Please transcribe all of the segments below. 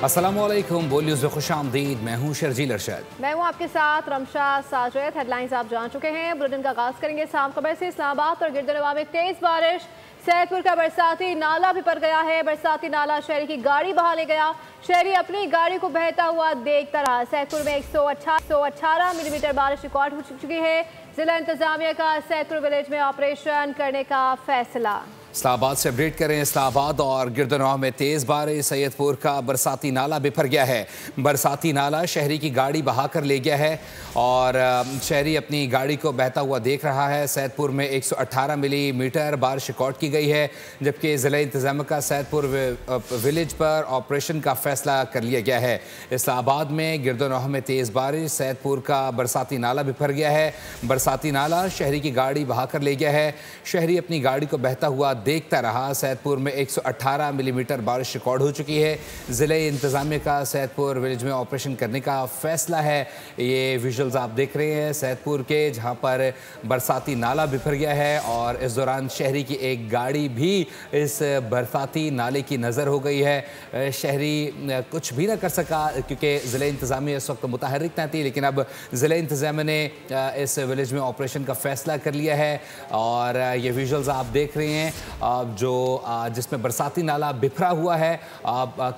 अस्सलामुअलैकुम, बोल न्यूज़ में खुशामदीद। मैं हूँ शर्जील अरशद। मैं हूँ आपके साथ रमशा साजिद। हेडलाइंस आप जान चुके हैं। बुलेटिन का आगाज करेंगे शाम खबर से। इस्लामाबाद और गिरदनवा में तेज बारिश, सैदपुर का बरसाती नाला भी भर गया है। बरसाती नाला शहरी की गाड़ी बहा ले गया। शहरी अपनी गाड़ी को बहता हुआ देखता रहा। सैदपुर में 118 मिलीमीटर बारिश रिकॉर्ड हो चुकी है। जिला इंतजामिया का सैदपुर विलेज में ऑपरेशन करने का फैसला। इस्लामाबाद से अपडेट करें। इस्लामाबाद और गिरदनवा में तेज बारिश, सैयदपुर का बरसाती नाला बिफर गया है। बरसाती नाला शहरी की गाड़ी बहाकर ले गया है और शहरी अपनी गाड़ी को बहता हुआ देख रहा है। सैदपुर में 118 मिलीमीटर बारिश रिकॉर्ड की गई है, जबकि जिला इंतजाम का सैदपुर विलेज पर ऑपरेशन का फैसला कर लिया गया है। इस्लामाबाद में गिरदनवा में तेज बारिश, सैदपुर का बरसाती नाला बिफर गया है। बरसाती नाला शहरी की गाड़ी बहाकर ले गया है। शहरी अपनी गाड़ी को बहता हुआ देखता रहा। सैदपुर में 118 मिलीमीटर बारिश रिकॉर्ड हो चुकी है। ज़िले इंतजामिया का सैदपुर विलेज में ऑपरेशन करने का फैसला है। ये विजुअल्स आप देख रहे हैं सैदपुर के, जहां पर बरसाती नाला बिफर गया है और इस दौरान शहरी की एक गाड़ी भी इस बरसाती नाले की नज़र हो गई है। शहरी कुछ भी ना कर सका क्योंकि ज़िले इंतजामिया इस वक्त मुतहर्रिक न थी, लेकिन अब ज़िले इंतजामिया ने इस विलेज में ऑपरेशन का फैसला कर लिया है। और ये विजुअल्स आप देख रहे हैं जो जिसमें बरसाती नाला बिखरा हुआ है।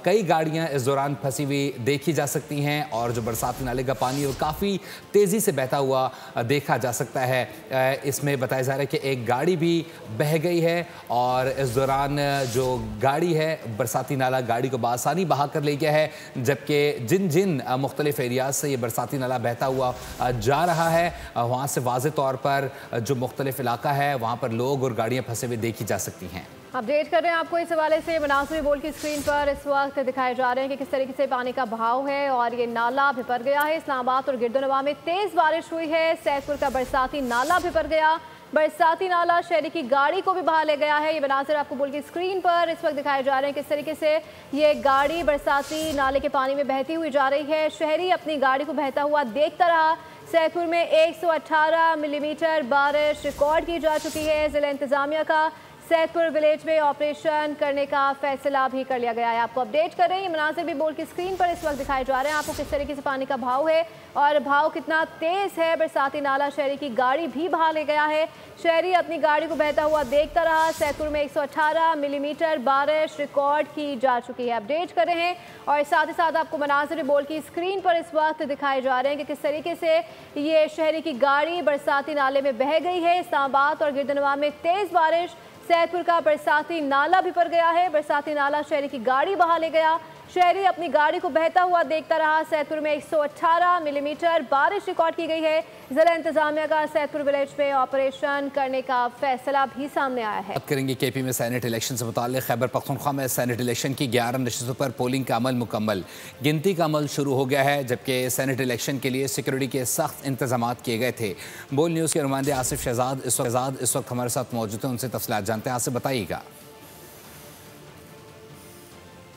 कई गाड़ियां इस दौरान फंसी हुई देखी जा सकती हैं और जो बरसाती नाले का पानी वो काफ़ी तेज़ी से बहता हुआ देखा जा सकता है। इसमें बताया जा रहा है कि एक गाड़ी भी बह गई है और इस दौरान जो गाड़ी है बरसाती नाला गाड़ी को बआसानी बहा कर ले गया है, जबकि जिन जिन मुख्तलिफ एरियाज से ये बरसाती नाला बहता हुआ जा रहा है वहाँ से वाज़े तौर पर जो मुख्तलिफ इलाका है वहाँ पर लोग और गाड़ियाँ फंसे हुए देखी जा सकती हैं। अपडेट कर रहे हैं आपको इस हवाले से। मुनासिब बोल की स्क्रीन पर इस वक्त दिखाए जा रहे हैं कि किस तरीके से पानी का बहाव है और ये नाला भिपर गया है। इस्लामाबाद और गिरदनवा में तेज बारिश हुई है। सैदपुर का बरसाती नाला भिपर गया। बरसाती नाला शहरी की गाड़ी को भी बहा ले गया है। ये मनासिर आपको बोल की स्क्रीन पर इस वक्त दिखाए जा रहे हैं किस तरीके से ये गाड़ी बरसाती नाले के पानी में बहती हुई जा रही है। शहरी अपनी गाड़ी को बहता हुआ देखता रहा। सैदपुर में 118 मिलीमीटर बारिश रिकॉर्ड की जा चुकी है। जिला इंतजामिया का सैदपुर विलेज में ऑपरेशन करने का फैसला भी कर लिया गया है। आपको अपडेट कर रहे हैं। ये मनासिर भी बोल की स्क्रीन पर इस वक्त दिखाए जा रहे हैं आपको किस तरीके से पानी का भाव है और भाव कितना तेज है। बरसाती नाला शहरी की गाड़ी भी बहा ले गया है। शहरी अपनी गाड़ी को बहता हुआ देखता रहा। सैदपुर में 118 मिलीमीटर बारिश रिकॉर्ड की जा चुकी है। अपडेट कर रहे हैं और साथ ही साथ आपको मनासिर बोल की स्क्रीन पर इस वक्त दिखाए जा रहे हैं कि किस तरीके से ये शहरी की गाड़ी बरसाती नाले में बह गई है। इस्लामाबाद और गिरदनवा में तेज बारिश, सैदपुर का बरसाती नाला बिफर गया है। बरसाती नाला शहरी की गाड़ी बहा ले गया। शहरी अपनी गाड़ी को बहता हुआ देखता रहा। सैदपुर में 118 मिलीमीटर बारिश रिकॉर्ड की गई है। जिला इंतजामिया का सैदपुर विलेज पे ऑपरेशन करने का फैसला भी सामने आया है। बात करेंगे केपी में सैनेट इलेक्शन से मुताल्लिक़। खैबर पख्तूनख्वा में सैनेट इलेक्शन की 11 नशिस्तों पर पोलिंग का अमल मुकम्मल, गिनती का अमल शुरू हो गया है, जबकि सैनेट इलेक्शन के लिए सिक्योरिटी के सख्त इंतजाम किए गए थे। बोल न्यूज़ के नुमाइंदे आसिफ शहजाद इस वक्त हमारे साथ मौजूद हैं, उनसे तफसीलात जानते हैं। आसिफ बताइएगा।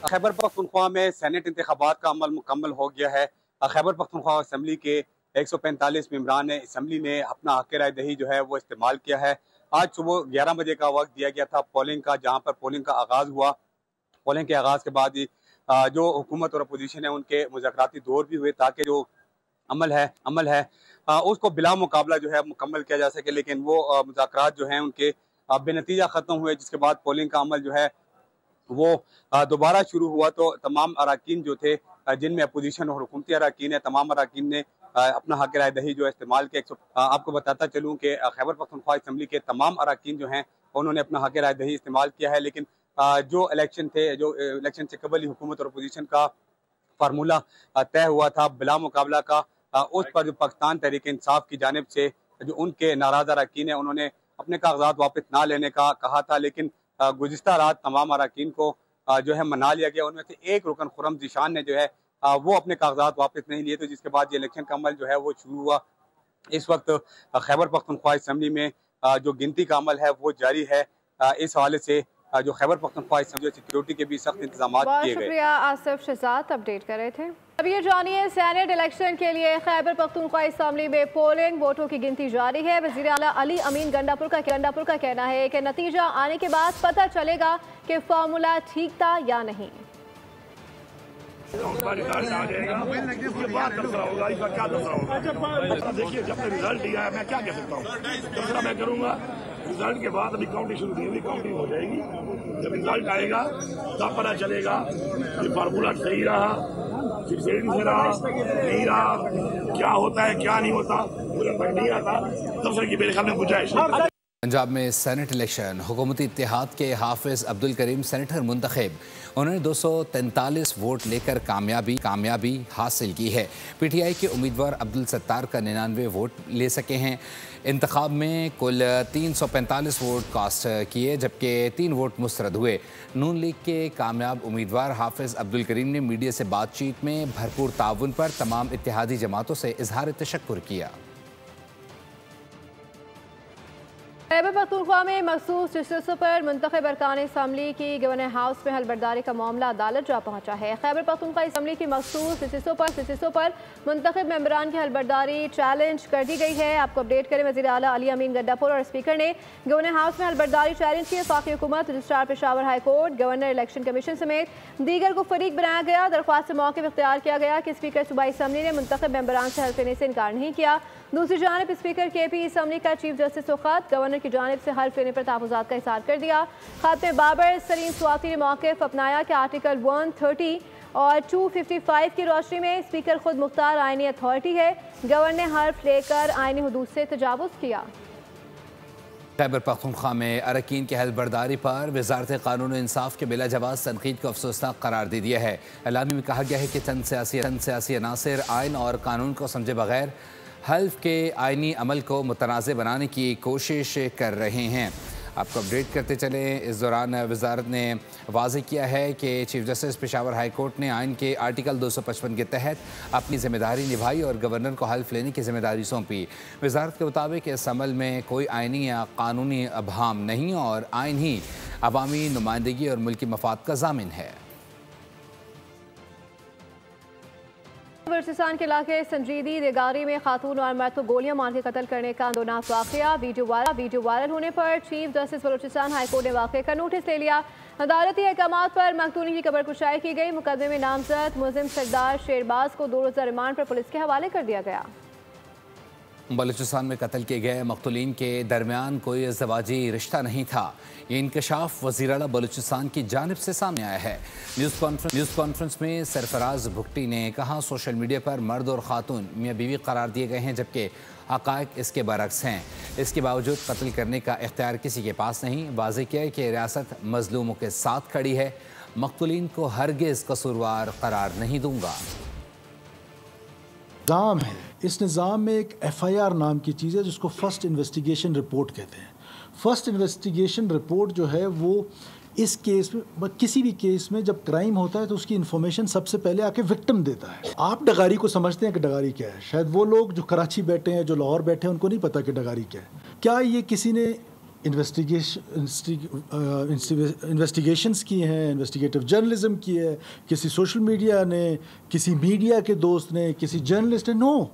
खैबर पख्तूनख्वा में सैनेट इंतखाबात का अमल मुकम्मल हो गया है। खैबर पख्तूनख्वा असम्बली के 145 मेंबरान असम्बली ने अपना हक़ राय दही जो है वो इस्तेमाल किया है। आज सुबह 11 बजे का वक्त दिया गया था पोलिंग का, जहां पर पोलिंग का आगाज़ हुआ। पोलिंग के आगाज़ के बाद ही जो हुकूमत और अपोजिशन है उनके मुज़ाकराती दौर भी हुए ताकि जो अमल है उसको बिला मुकाबला जो है मुकम्मल किया जा सके, लेकिन वो मुज़ाकरात जो हैं उनके बेनतीजा ख़त्म हुए, जिसके बाद पोलिंग का अमल जो है वो दोबारा शुरू हुआ। तो तमाम अराकीन जो थे, जिनमें अपोजिशन और हुकूमती अराकीन है, तमाम अराकीन ने अपना हक़ राय दही जो इस्तेमाल किया। आपको बताता चलूँ कि खैबर पख्तूनख्वा असम्बली के तमाम अराकीन जो हैं उन्होंने अपना हक़ राय दही इस्तेमाल किया है। लेकिन जो इलेक्शन से कबल ही हुकूमत और अपोजिशन का फार्मूला तय हुआ था बिला मुकाबला का, उस पर जो पाकिस्तान तहरीक इंसाफ की जानिब से जो उनके नाराज़ अराकीन है उन्होंने अपने कागजात वापस ना लेने का कहा था। लेकिन गुज़िश्ता रात तमाम अराकीन को जो है मना लिया गया। उनमें से एक रुकन खुर्रम ज़ीशान ने जो है वो अपने कागजात वापस नहीं लिए, तो जिसके बाद ये इलेक्शन का अमल जो है वो शुरू हुआ। इस वक्त खैबर पख्तूनख्वा असम्बली में जो गिनती का अमल है वो जारी है। इस हवाले से जो खैबर पख्तूनख्वा असम्बली सिक्योरिटी के भी सख्त इंतजाम किए गए। शुक्रिया आसिफ शहजाद, अपडेट कर रहे थे। अब ये जानिए सैनेट इलेक्शन के लिए खैबर पख्तूनख्वा असम्बली में पोलिंग वोटों की गिनती जारी है। वज़ीर आला अली अमीन गंडापुर का कहना है कि नतीजा आने के बाद पता चलेगा कि फार्मूला ठीक था या नहीं। रिजल्ट आ जाएगा उसके बाद दूसरा होगा, इसका क्या दूसरा होगा। देखिए जब तक रिजल्ट नहीं आया मैं क्या कह सकता हूँ, दूसरा मैं करूँगा रिजल्ट के बाद। अभी काउंटिंग शुरू नहीं हुई, काउंटिंग हो जाएगी, जब रिजल्ट आएगा तब पता चलेगा कि फार्मूला सही रहा, फिर से रहा, नहीं रहा, क्या होता है क्या नहीं होता, मुझे तक नहीं आता, तब की मेरे ख्याल में गुंजाइश। पंजाब में सेनेट इलेक्शन, हुकूमती इत्तेहाद के हाफिज अब्दुल करीम सेनेटर मुंतखब। उन्होंने 243 वोट लेकर कामयाबी हासिल की है। पीटीआई के उम्मीदवार अब्दुल सत्तार का 99 वोट ले सके हैं। इंतखाब में कुल 345 वोट कास्ट किए, जबकि 3 वोट मुस्तरद हुए। नून लीग के कामयाब उम्मीदवार हाफिज अब्दुल करीम ने मीडिया से बातचीत में भरपूर ताउन पर तमाम इत्तेहादी जमातों से इजहार तशक्कुर किया। खैबर पख्तूनख्वा में मखसूस जस्टिसों पर मुंतखब अरकान असम्बली की गवर्नर हाउस में हलबर्दारी का मामला अदालत जा पहुंचा है। खैबर पख्तूनख्वा असम्बली की मखसूस जस्टिसों पर मुंतखब मेंबरान की हलबर्दारी चैलेंज कर दी गई है। आपको अपडेट करें, वज़ीर आला अली अमीन गड्डापुर और स्पीकर ने गवर्नर हाउस में हलबर्दारी चैलेंज की। वफाकी हुकूमत, registrar Peshawar high court, governor election commission समेत दीगर को फरीक बनाया गया। दरख्वास्त से मौके पर इख्तियार किया गया कि स्पीकर सूबाई असम्बली ने मुंतखब मेंबरान से हल्फ लेने से इनकार नहीं किया। दूसरी जानब स्पीकर KP असम्बली का चीफ जस्टिस को खत गवर्नर की जानिब से हल्फ लेने पर तहफ़्फ़ुज़ात का इज़हार कर दिया। खत में बाबर सलीम स्वाति ने मौक़िफ़ अपनाया कि आर्टिकल 130 और 255 की रोशनी में स्पीकर खुद मुख्तार आइनी अथॉरिटी है। गवर्नर ने हल्फ लेकर आइनी हदूद से तजावुज़ किया। खैबर पख्तूनख्वा में अरकान की हलबर्दारी पर वज़ारत क़ानून और इंसाफ के बिला जवाज़ तनकीद को अफसोसनाक करार दे दिया है। एलान में कहा गया है कि चंद सियासी अनासर आइन और कानून को समझे बगैर हल्फ के आइनी अमल को मुतनाज़ बनाने की कोशिश कर रहे हैं। आपको अपडेट करते चलें, इस दौरान वजारत ने वाज़ेह किया है कि chief justice Peshawar high court ने आइन के आर्टिकल 255 के तहत अपनी ज़िम्मेदारी निभाई और गवर्नर को हल्फ लेने की ज़िम्मेदारी सौंपी। वजारत के मुताबिक इस अमल में कोई आइनी या कानूनी अबहाम नहीं और आइन ही अवामी नुमाइंदगी और मुल्की मफाद का ज़ामिन है। बलूचिस्तान के इलाके संजीदी देगारी में खातून और मर्द को गोलियां मार के कत्ल करने का अंदोनाक वाक़या। वीडियो वायरल होने पर chief justice Balochistan high court ने वाक़े का नोटिस ले लिया। अदालती अहकामात पर मकतूली की खबर कुशाई की गई। मुकदमे में नामजद मुलजिम सरदार शेरबाज को 2 रोज़ा रिमांड पर पुलिस के हवाले कर दिया गया। बलूचिस्तान में कत्ल किए गए मकतूलीन के दरमियान कोई ज़वाजी रिश्ता नहीं था। ये इंकशाफ वज़ीर आला बलूचिस्तान की जानिब से सामने आया है। न्यूज़ कॉन्फ्रेंस में सरफराज भुट्टी ने कहा, सोशल मीडिया पर मर्द और खातून मियाँ बीवी करार दिए गए हैं, जबकि हक़ाइक़ इसके बरक्स हैं। इसके बावजूद कत्ल करने का इख्तियार किसी के पास नहीं। वाज़ेह किया है कि रियासत मज़लूमों के साथ खड़ी है। मकतूलीन को हरगिज़ कसूरवार करार नहीं दूंगा। निज़ाम है, इस निज़ाम में एक FIR नाम की चीज़ है जिसको फ़र्स्ट इन्वेस्टिगेशन रिपोर्ट कहते हैं। फ़र्स्ट इन्वेस्टिगेशन रिपोर्ट जो है वो इस केस में, किसी भी केस में जब क्राइम होता है तो उसकी इन्फॉर्मेशन सबसे पहले आके विक्टिम देता है। आप डगारी को समझते हैं कि डगारी क्या है, शायद वो लोग जो कराची बैठे हैं, जो लाहौर बैठे हैं, उनको नहीं पता कि डगारी क्या है। क्या ये किसी ने इन्वेस्टिगेशंस की हैं, इन्वेस्टिगेटिव जर्नलिज्म की है, किसी सोशल मीडिया ने, किसी मीडिया के दोस्त ने, किसी जर्नलिस्ट ने? नो,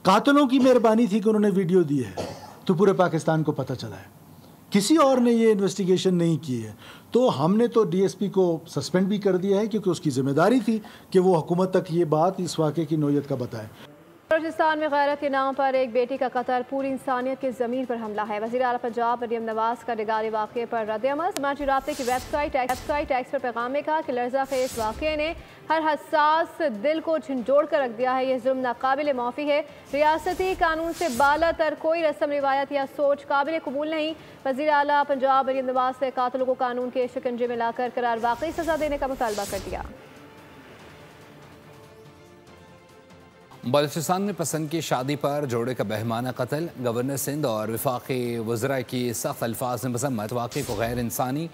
कातिलों की मेहरबानी थी कि उन्होंने वीडियो दी है तो पूरे पाकिस्तान को पता चला है। किसी और ने ये इन्वेस्टिगेशन नहीं की है। तो हमने तो DSP को सस्पेंड भी कर दिया है क्योंकि उसकी जिम्मेदारी थी कि वो हुकूमत तक ये बात, इस वाक़े की नौयत का बताए। बलूचिस्तान में गैरत के नाम पर एक बेटी का कत्ल पूरी इंसानियत की ज़मीन पर हमला है। वज़ीर आला पंजाब मरियम नवाज का डेगारी वाक़े पर रद्द-ए-अमल। समाजी राब्ते की वेबसाइट एक्स पर पैगाम में कहा कि लर्ज़ाखेज़ वाक़े ने हर हसास दिल को झंझोड़ कर रख दिया है। यह जुल्म नाकाबिल माफ़ी है। रियासती कानून से बाला तर कोई रस्म रिवायत या सोच काबिल कबूल नहीं। वज़ीर आला पंजाब मरियम नवाज से कातिलों को कानून के शिकंजे में लाकर करार वाकई सज़ा देने का मुतालबा कर दिया। बलूचिस्तान में पसंद की शादी पर जोड़े का बहमाना कत्ल। गवर्नर सिंध और वफाकी वज़रा की सख्त अल्फाज में मज़म्मत। वाक़े को गैर इंसानी,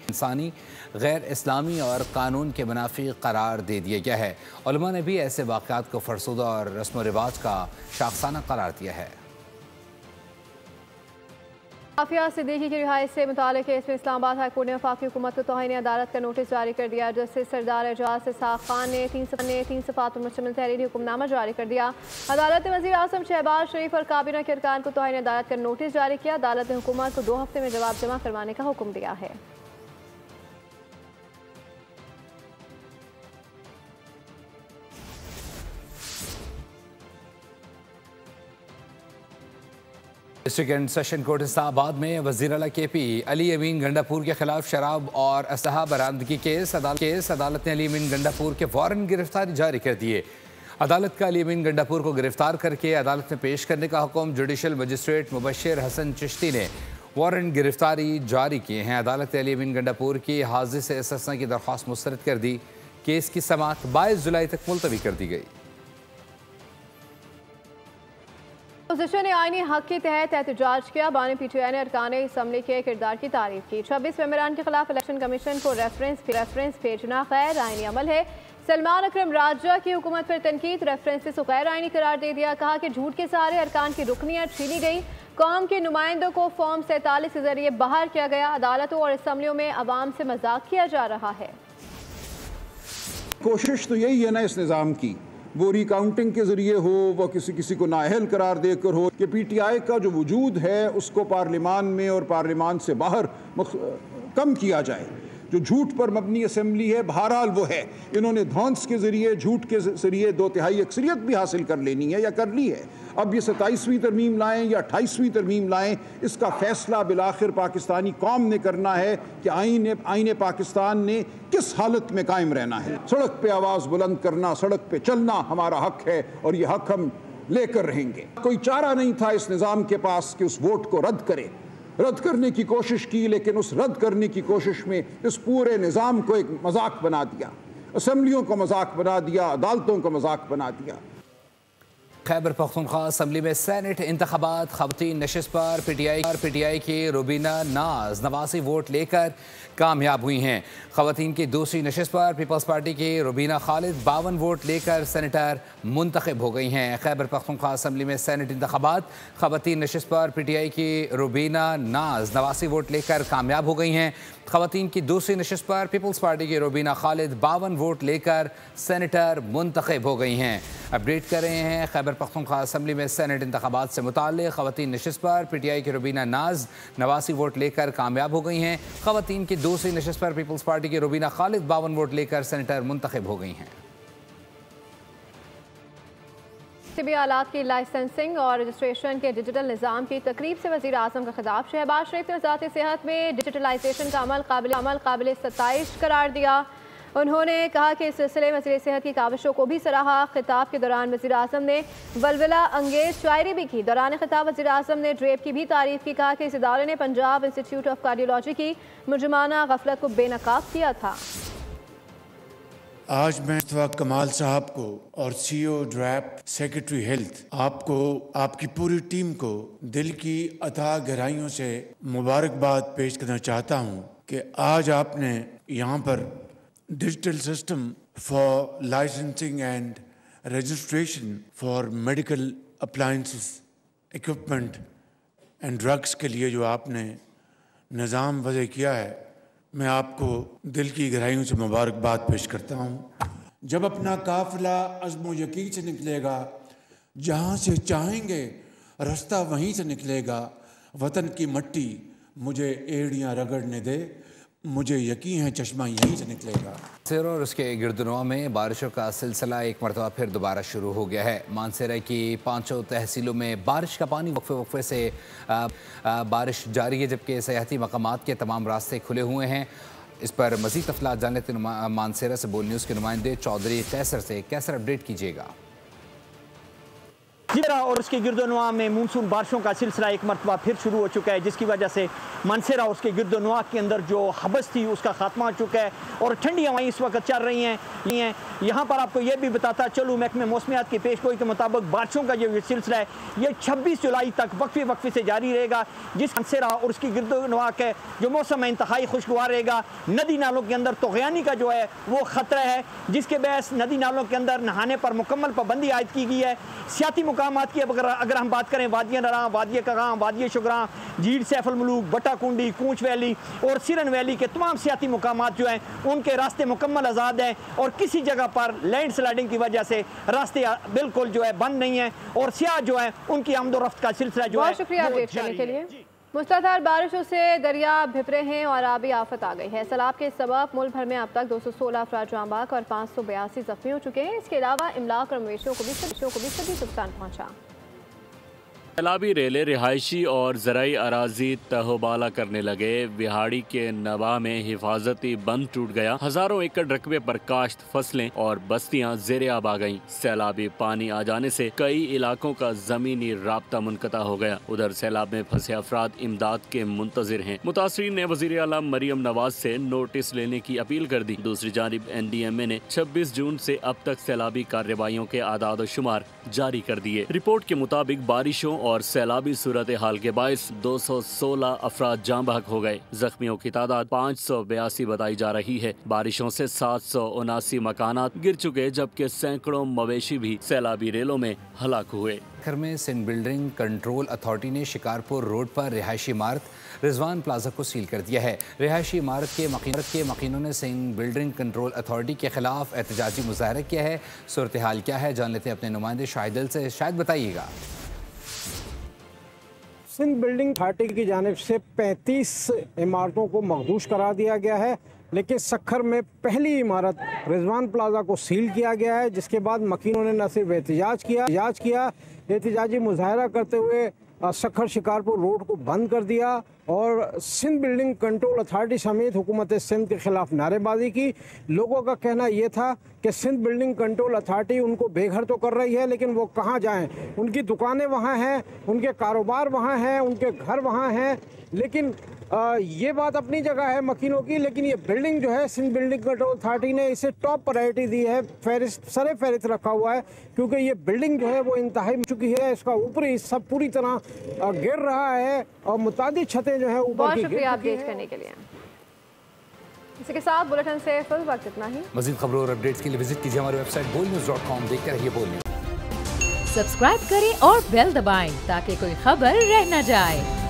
गैर इस्लामी और कानून के मुनाफी करार दे दिया गया है। उलमा ने भी ऐसे वाक़यात को फरसुदा और रस्म व रिवाज का शाखसाना करार दिया है। आफिया सिद्दीकी की रिहाई से मुताल्लिक़ केस में इस्लामाबाद हाई कोर्ट ने वफाकी हुकूमत को तौहीन अदालत का नोटिस जारी कर दिया। जस्टिस सरदार एजाज इसाक खान ने 3 सफ़ात पर मुश्तमिल तहरीरी हुक्मनामा जारी कर दिया। अदालत ने वज़ीर आज़म शहबाज शरीफ और काबीना के अरकान को तौहीन अदालत का नोटिस जारी किया। अदालत ने हुकूमत को 2 हफ्ते में जवाब जमा करवाने का हुक्म दिया है। District and session court Islamabad में वज़ीर आला KP अली अमीन गंडापुर के खिलाफ शराब और असलहा बरामदगी केस अदालत ने अली अमीन गंडापुर के वारंट गिरफ्तारी जारी कर दिए। अदालत का अली अमीन गंडापुर को गिरफ्तार करके अदालत में पेश करने का हुक्म जुडिशल मजिस्ट्रेट मुबशर हसन चिश्ती ने वारंट गिरफ्तारी जारी किए हैं। अदालत ने अली अमीन गंडापुर की हाजिर से इस्तिस्ना की दरख्वास्त मुस्तरद कर दी। केस की समाअत 22 जुलाई तक मुलतवी कर दी गई। अपोजिशन ने आईनी हक के तहत एहतजाज किया। बानी PTI ने अरकान असम्बली के किरदार की तारीफ की। 26 मेंबरान के खिलाफ इलेक्शन कमीशन को रेफरेंस भेजना गैर आईनी अमल है। सलमान अकरम राजा की हुकूमत पर तनकीद, रेफरेंसेस को गैर आईनी करार दे दिया। कहा कि झूठ के सहारे अरकान की रुकनियत छीनी गई। कौम के नुमाइंदों को फॉर्म 47 के जरिए बाहर किया गया। अदालतों और असम्बलियों में अवाम से मजाक किया जा रहा है। कोशिश तो यही है ना इस निज़ाम की, वो रिकाउंटिंग के ज़रिए हो, वो किसी को नाअहल करार देकर हो, कि PTI का जो वजूद है उसको पार्लिमान में और पार्लिमान से बाहर कम किया जाए। जो झूठ पर मबनी असम्बली है, बहरहाल वो है। इन्होंने धौंस के ज़रिए, झूठ के ज़रिए 2/3 अक्सरियत भी हासिल कर लेनी है या कर ली है। अब ये 27वीं तरमीम लाएँ या 28वीं तरमीम लाएँ, इसका फ़ैसला बिलाखिर पाकिस्तानी कौम ने करना है कि आईने पाकिस्तान ने किस हालत में कायम रहना है। सड़क पे आवाज़ बुलंद करना, सड़क पे चलना हमारा हक है और ये हक हम लेकर रहेंगे। कोई चारा नहीं था इस निज़ाम के पास कि उस वोट को रद्द करे। रद्द करने की कोशिश की, लेकिन उस रद्द करने की कोशिश में इस पूरे निज़ाम को एक मजाक बना दिया, असम्बलियों को मजाक बना दिया, अदालतों को मजाक बना दिया। खैबर पख्तूनख्वा असम्बली में सेनेट इंतखाबात खवातीन नशिस्त पर PTI की रुबीना नाज 89 वोट लेकर कामयाब हुई हैं। खवातीन की दूसरी नशिस्त पर पीपल्स पार्टी की रुबीना खालिद 52 वोट लेकर सेनेटर मुंतखब हो गई हैं। खैबर पख्तूनख्वा असम्बली में सेनेट इंतखाबात खवातीन नशिस्त पर PTI की रुबीना नाज 89 वोट लेकर कामयाब हो गई हैं। खवातीन की दूसरी नशिस्त पर पीपल्स पार्टी की रुबीना खालिद 52 वोट लेकर सेनेटर मुंतखब हो गई हैं। अपडेट कर रहे हैं खैबर पख्तूनख्वा असम्बली में सेनेट इंतखाबात से मुताल्लिक़। खवातीन नशिस्त पर PTI की रुबीना नाज 89 वोट लेकर कामयाब हो गई हैं। खवातीन की दूसरी नशिस्त पर पीपल्स पार्टी की रुबीना खालिद 52 वोट लेकर सेनेटर मुंतखब हो गई हैं। तिबी आलात की लाइसेंसिंग और रजिस्ट्रेशन के डिजिटल निज़ाम की तकरीब से वज़ीर आज़म का खिताब। शहबाज शरीफ ने वज़ारत सेहत में डिजिटलाइजेशन का अमल काबिल सताइश करार दिया। उन्होंने कहा कि इस सिलसिले में वज़ीर सेहत की काविशों को भी सराहा। खिताब के दौरान वज़ीर आज़म ने वलवला अंगेज शायरी भी की। दौरान खिताब वज़ीर आज़म ने ड्रेप की भी तारीफ़ की। कहा कि इस इदारे ने पंजाब इंस्टीट्यूट ऑफ कार्डियोलॉजी की मुजरमाना गफलत को बेनकाब किया था। आज मैं कमाल साहब को और CEO ड्रैप सेक्रेटरी हेल्थ आपको, आपकी पूरी टीम को दिल की अथाह गहराइयों से मुबारकबाद पेश करना चाहता हूँ कि आज आपने यहाँ पर digital system for licensing and registration for medical appliances, equipment and drugs के लिए जो आपने निज़ाम वज़े किया है, मैं आपको दिल की गहराइयों से मुबारकबाद पेश करता हूँ। जब अपना काफ़िला अज़्म यकीन से निकलेगा, जहाँ से चाहेंगे रास्ता वहीं से निकलेगा। वतन की मट्टी मुझे एड़ियाँ रगड़ने दे, मुझे यकीन है चश्मा यहीं से निकलेगा। सिर और उसके गिरदुनवा में बारिशों का सिलसिला एक मरतबा फिर दोबारा शुरू हो गया है। मानसरा की 5 तहसीलों में बारिश का पानी वक्फे से बारिश जारी है, जबकि सयाहती मकामात के तमाम रास्ते खुले हुए हैं। इस पर मज़ीद तफसीलात जान लेते हैं मानसरा से बोल न्यूज़ के नुमाइंदे चौधरी कैसर से। कैसर, अपडेट कीजिएगा। और उसके गिरदोनवा में मानसून बारिशों का सिलसिला एक मरतबा फिर शुरू हो चुका है, जिसकी वजह से मानसरा और उसके गिरदोनवा के अंदर जो हबस थी उसका खात्मा हो चुका है और ठंडी हवाएं इस वक्त चल रही हैं। यहाँ पर आपको ये भी बताता चलूँ, महकमे मौसमियात की पेशगोई के मुताबिक बारिशों का जो सिलसिला है ये 26 जुलाई तक वक्फे से जारी रहेगा, जिस मानसरा और उसकी गिरदोनवा के जो मौसम है इंतहाई खुशगवार रहेगा। नदी नालों के अंदर तोग़यानी का जो है वो ख़तरा है, जिसके बहस नदी नालों के अंदर नहाने पर मुकम्मल पाबंदी आयद की गई है। सियाती मुकामात की अगर हम बात करें, वादिया नरा, वादिया कगां, वादिया शुगरा, झील सैफुल मुलूक, बट्टाकुंडी, कूंच वैली और सिरन वैली के तमाम सियाती मुकामात जो हैं उनके रास्ते मुकम्मल आज़ाद हैं और किसी जगह पर लैंड स्लाइडिंग की वजह से रास्ते बिल्कुल जो है बंद नहीं हैं और सियाह जो है उनकी आमदोरफ्त का सिलसिला जो है। बहुत शुक्रिया अपडेट करने के लिए। मुसलाधार बारिशों से दरिया भिपरे हैं और आबी आफत आ गई है। सैलाब के सबब मुल्क भर में अब तक 216 अफराद जाँ बाक और 582 जख्मी हो चुके हैं। इसके अलावा इमलाक और मवेशियों को भी शदीद नुकसान पहुँचा। सैलाबी रेले रिहायशी और ज़राई अराजी तहोबाला करने लगे। बिहाड़ी के नवा में हिफाजती बंद टूट गया। हजारों एकड़ रकबे पर काश्त, फसलें और बस्तियां ज़ेरे आब आ गईं। सैलाबी पानी आ जाने से कई इलाकों का जमीनी राब्ता मुनक़ता हो गया। उधर सैलाब में फंसे अफराद इमदाद के मुंतजिर हैं। मुतासरीन ने वज़ीर आला मरियम नवाज से नोटिस लेने की अपील कर दी। दूसरी जानिब NDMA ने 26 जून से अब तक सैलाबी कार्रवाइयों के आदाद शुमार जारी कर दिए। रिपोर्ट के मुताबिक बारिशों और सैलाबी सूरत हाल के बायस 216 अफराद जाँ बहक हो गए। जख्मियों की तादाद 582 बताई जा रही है। बारिशों से 779 मकानात गिर चुके, जबकि सैकड़ों मवेशी भी सैलाबी रेलों में हलाक हुए। घर में सिंध बिल्डिंग कंट्रोल अथॉरिटी ने शिकारपुर रोड पर रिहायशी इमारत रिजवान प्लाजा को सील कर दिया है। रिहायशी इमारत के मकीनों ने सिंध बिल्डिंग कंट्रोल अथॉरिटी के खिलाफ एहतजाजी मुजाहरा किया है। सूरत हाल क्या है, जान लेते हैं अपने नुमाइंदे शाहिद से। शायद बताइएगा। सिंध बिल्डिंग अथॉरिटी की जानिब से 35 इमारतों को मखदूश करार दिया गया है, लेकिन सखर में पहली इमारत रिजवान प्लाजा को सील किया गया है, जिसके बाद मकीनों ने न सिर्फ एहतजाजी मुजाहरा करते हुए सखर शिकारपुर रोड को बंद कर दिया और सिंध बिल्डिंग कंट्रोल अथॉरिटी समेत हुकूमत सिंध के खिलाफ नारेबाजी की। लोगों का कहना यह था कि सिंध बिल्डिंग कंट्रोल अथॉरिटी उनको बेघर तो कर रही है, लेकिन वो कहाँ जाएं? उनकी दुकानें वहाँ हैं, उनके कारोबार वहाँ हैं, उनके घर वहाँ हैं, लेकिन ये बात अपनी जगह है मकीनों की, लेकिन ये बिल्डिंग जो है सिंध बिल्डिंग कंट्रोल अथॉरिटी ने इसे टॉप प्रायोरिटी दी है, सरे फहरिस्त रखा हुआ है, क्योंकि ये बिल्डिंग जो है वो इंतहाई हो चुकी है। इसका ऊपरी हिस्सा पूरी तरह गिर रहा है और मुतादिद छतें जो है ऊपर की गिर चुकी हैं। करने के लिए इसी के साथ बुलेटिन से फिल वक्त इतना ही। मज़ीद खबरों और अपडेट्स के लिए विजिट कीजिए हमारी वेबसाइट boldnews.com। देखते रहिए बोल न्यूज़। सब्सक्राइब करें और बेल दबाएं ताकि कोई खबर रह न जाए।